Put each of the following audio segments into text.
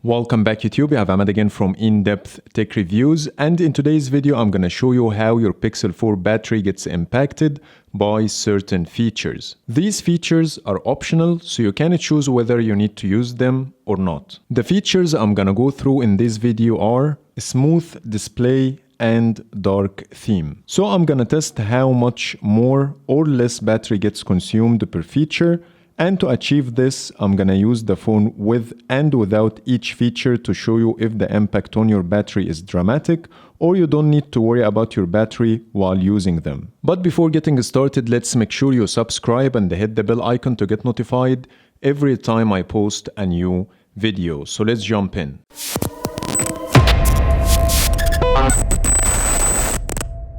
Welcome back YouTube, I have Ahmed again from In-Depth Tech Reviews, and in today's video I'm going to show you how your Pixel 4 battery gets impacted by certain features. These features are optional, so you can choose whether you need to use them or not. The features I'm going to go through in this video are smooth display and dark theme. So I'm going to test how much more or less battery gets consumed per feature. And to achieve this, I'm gonna use the phone with and without each feature to show you if the impact on your battery is dramatic or you don't need to worry about your battery while using them. But before getting started, let's make sure you subscribe and hit the bell icon to get notified every time I post a new video. So let's jump in.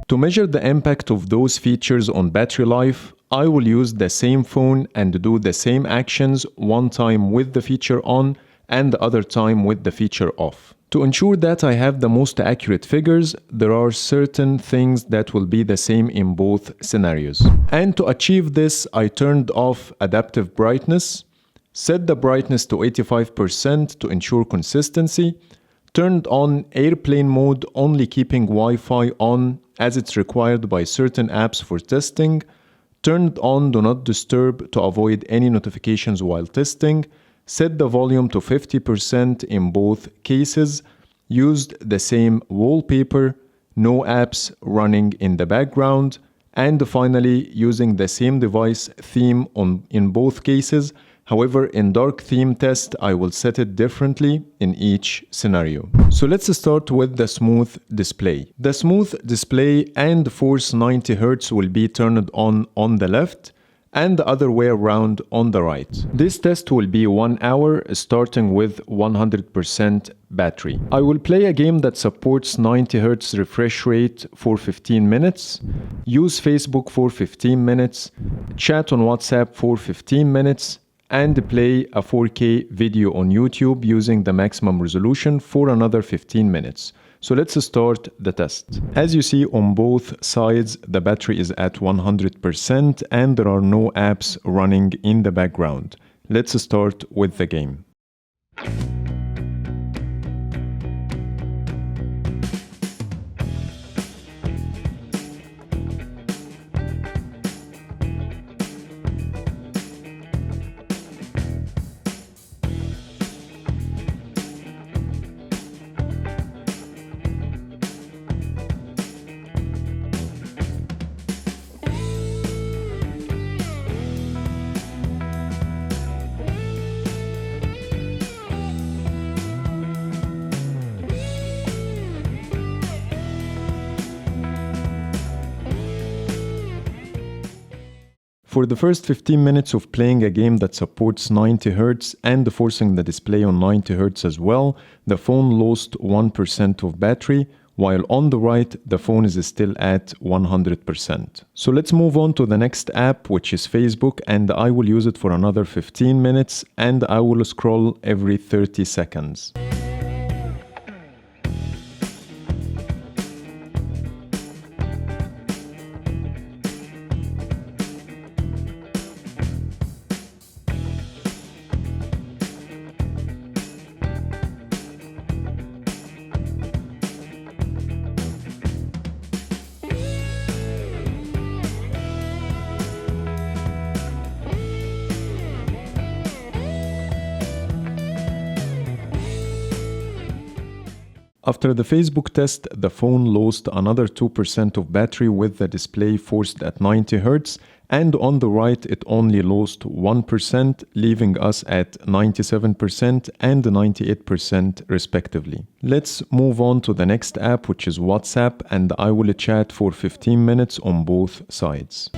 To measure the impact of those features on battery life, I will use the same phone and do the same actions one time with the feature on and the other time with the feature off. To ensure that I have the most accurate figures, there are certain things that will be the same in both scenarios. And to achieve this, I turned off adaptive brightness, set the brightness to 85% to ensure consistency, turned on airplane mode, only keeping Wi-Fi on as it's required by certain apps for testing, turned on Do Not Disturb to avoid any notifications while testing, set the volume to 50% in both cases, used the same wallpaper, no apps running in the background, and finally using the same device theme in both cases. However, in dark theme test, I will set it differently in each scenario. So let's start with the smooth display. The smooth display and force 90 Hz will be turned on the left and the other way around on the right. This test will be 1 hour starting with 100% battery. I will play a game that supports 90 Hz refresh rate for 15 minutes, use Facebook for 15 minutes, chat on WhatsApp for 15 minutes, and play a 4K video on YouTube using the maximum resolution for another 15 minutes. So let's start the test. As you see on both sides, the battery is at 100% and there are no apps running in the background. Let's start with the game. For the first 15 minutes of playing a game that supports 90 Hz and forcing the display on 90 Hz as well, the phone lost 1% of battery, while on the right, the phone is still at 100%. So let's move on to the next app, which is Facebook, and I will use it for another 15 minutes, and I will scroll every 30 seconds. After the Facebook test, the phone lost another 2% of battery with the display forced at 90 Hz, and on the right it only lost 1%, leaving us at 97% and 98% respectively. Let's move on to the next app, which is WhatsApp, and I will chat for 15 minutes on both sides.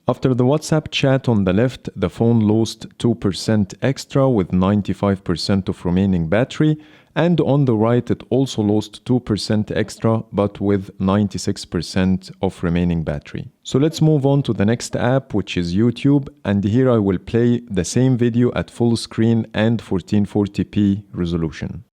After the WhatsApp chat on the left, the phone lost 2% extra with 95% of remaining battery, And on the right, it also lost 2% extra, but with 96% of remaining battery. So let's move on to the next app, which is YouTube. And here I will play the same video at full screen and 1440p resolution.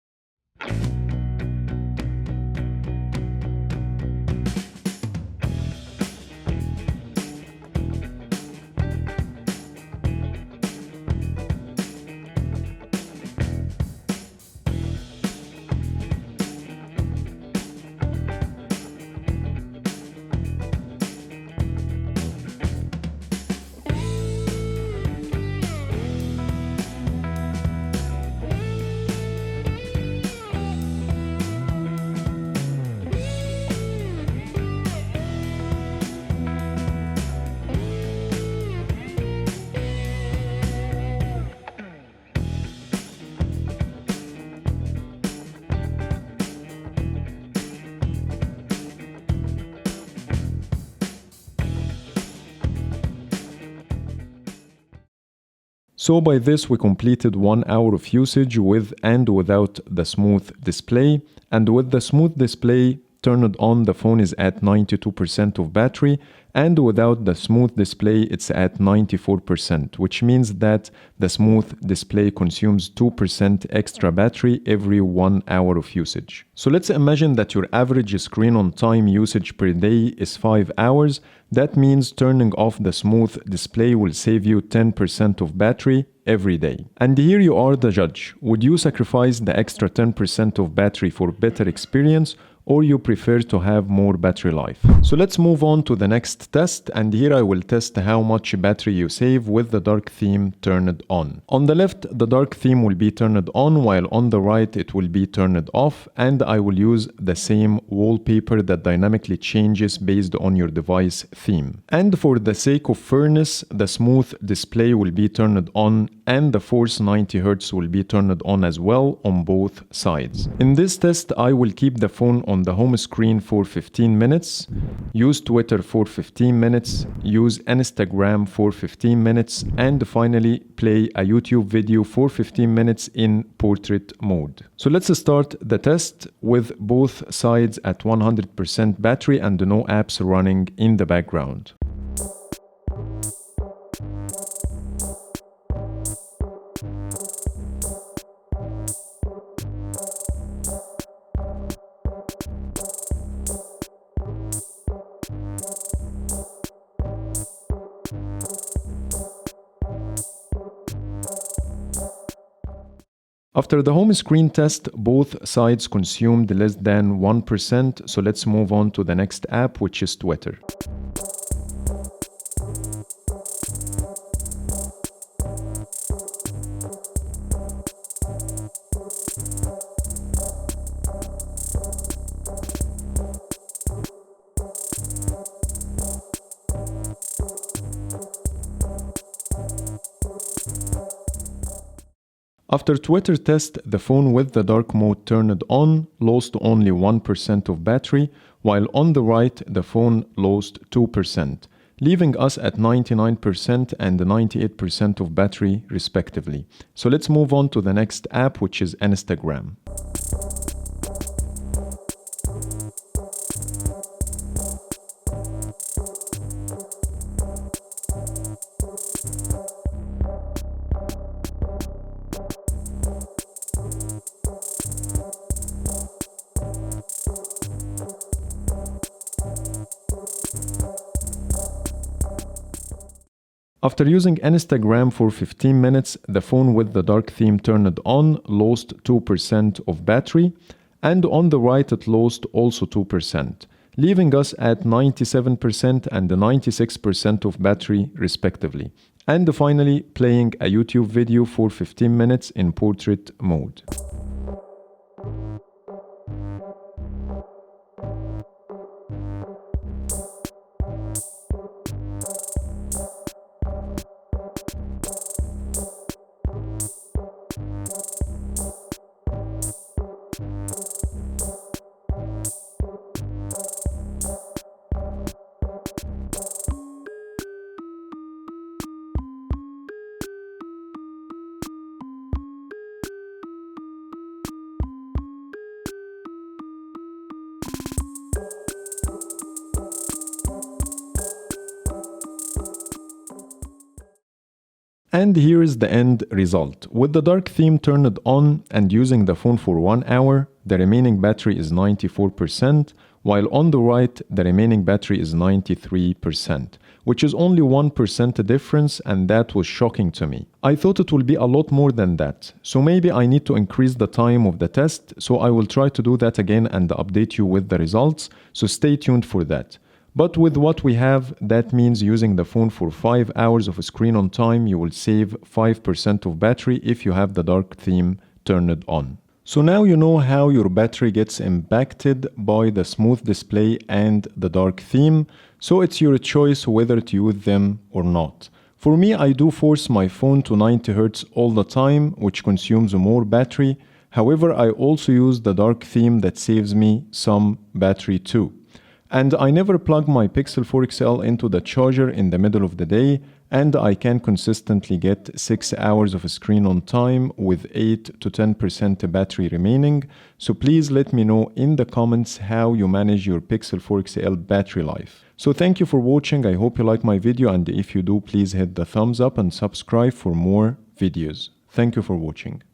So by this we completed 1 hour of usage with and without the smooth display, and with the smooth display turned on the phone is at 92% of battery, and without the smooth display it's at 94%, which means that the smooth display consumes 2% extra battery every 1 hour of usage. So let's imagine that your average screen on time usage per day is 5 hours. That means turning off the smooth display will save you 10% of battery every day. And here you are the judge. Would you sacrifice the extra 10% of battery for better experience, or you prefer to have more battery life? So let's move on to the next test, and here I will test how much battery you save with the dark theme turned on. On the left, the dark theme will be turned on, while on the right it will be turned off, and I will use the same wallpaper that dynamically changes based on your device theme. And for the sake of fairness, the smooth display will be turned on and the force 90 Hz will be turned on as well on both sides. In this test, I will keep the phone on the home screen for 15 minutes, use Twitter for 15 minutes, use Instagram for 15 minutes, and finally play a YouTube video for 15 minutes in portrait mode. So let's start the test with both sides at 100% battery and no apps running in the background. After the home screen test, both sides consumed less than 1%, so let's move on to the next app, which is Twitter. After Twitter test, the phone with the dark mode turned on lost only 1% of battery, while on the right the phone lost 2%, leaving us at 99% and 98% of battery respectively. So let's move on to the next app, which is Instagram. After using Instagram for 15 minutes, the phone with the dark theme turned on lost 2% of battery, and on the right it lost also 2%, leaving us at 97% and 96% of battery respectively. And finally, playing a YouTube video for 15 minutes in portrait mode. And here is the end result. With the dark theme turned on and using the phone for 1 hour, the remaining battery is 94%, while on the right, the remaining battery is 93%, which is only 1% difference, and that was shocking to me. I thought it will be a lot more than that, so maybe I need to increase the time of the test, so I will try to do that again and update you with the results, so stay tuned for that. But with what we have, that means using the phone for 5 hours of screen on time, you will save 5% of battery if you have the dark theme turned on. So now you know how your battery gets impacted by the smooth display and the dark theme, so it's your choice whether to use them or not. For me, I do force my phone to 90 Hz all the time, which consumes more battery. However, I also use the dark theme that saves me some battery too. And I never plug my Pixel 4 XL into the charger in the middle of the day, and I can consistently get 6 hours of screen on time with 8 to 10% battery remaining. So please let me know in the comments how you manage your Pixel 4 XL battery life. So thank you for watching. I hope you like my video, and if you do, please hit the thumbs up and subscribe for more videos. Thank you for watching.